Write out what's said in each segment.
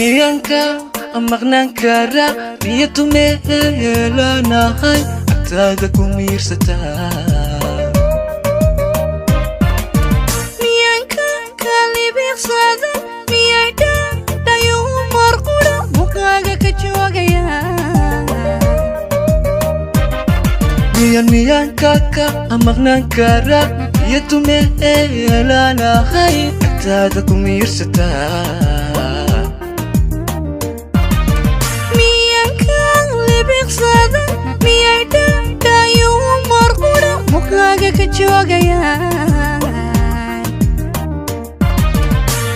miyanka amaqnaan kara niyadu meelanahay agtaada ku miirsataa miyanka kalibiqsada miyayda dhayo marqura muqaaga ka joogaya miyanka ka amaqnaan kara niyadu meelanahay agtaada ku miirsataa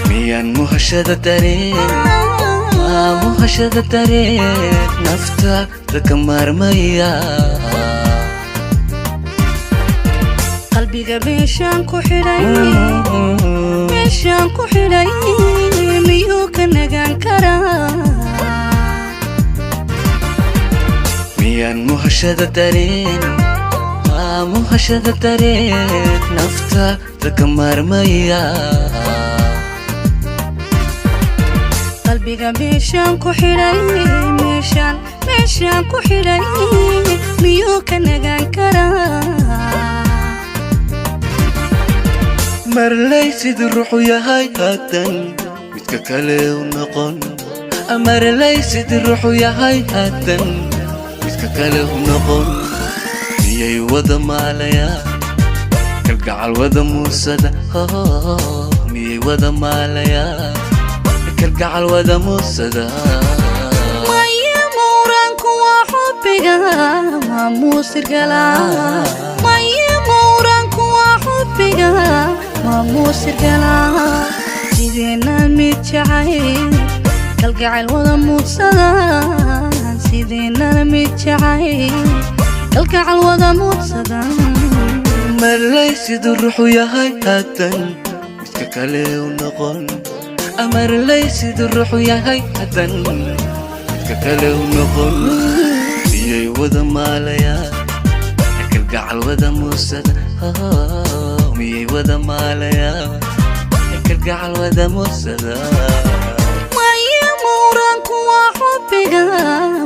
miyan muhashada dareen naftaada ka maarmaya qalbiga meeshaan ku xidhay miyuu ka nagaan karaa miyan muhashada dareen naftaada ka maarmaya qalbiga meeshaan ku xidhay miyuu ka nagaan karaa marlay sidii ruuxu yahay hadan midka kale u noqon marlay sidii ruuxu yahay hadan midka kale u noqon miyay wada maalaya kalgacal wada muusada miyay wada maalaya kalgacal wada muusada maya mawraanku waa xubbiga waa muusirgala maya mawraanku waa xubbiga waa muusirgala sideena mid jacayl kalgacal wada muusada sideena mid jacayl kalgacal wada muusada marlay siduu ruuxu yahay hadan midka kale u noqon marlay siduu ruuxu yahay hadan midka kale u noqon miyay wada maalaya kalgacal wada muusada miyay wada maalaya kalgacal wada muusada maya mawraanku waa xubbiga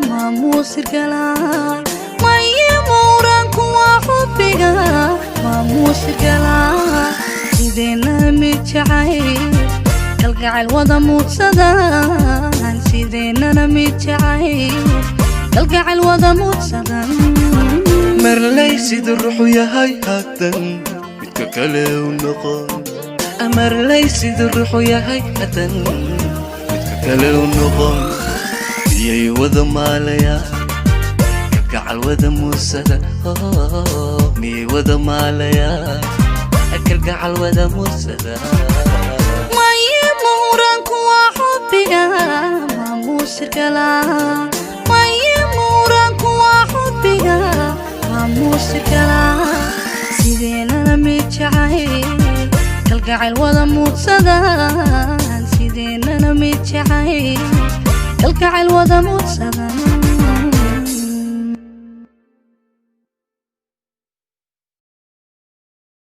waa muusirgala maya mawraanku waa xubbiga waa muusirgala sideena mid jacayl kalgacal wada muusada sideenana mid jacayl kalgacal wada muusada marlay siduu ruuxu yahay hadan midka kale u noqon marlay siduu ruuxu yahay hadan midka kale u noqon miyay wada maalaya kalgacal wada muusada miyay wada maalaya kalgacal wada muusada maya mawraanku waa xubbiga waa muusirgala maya mawraanku waa xubbiga waa muusirgala sideenana mid jacayl kalgacal wada muusada sideenana mid jacayl kalgacal wada muusada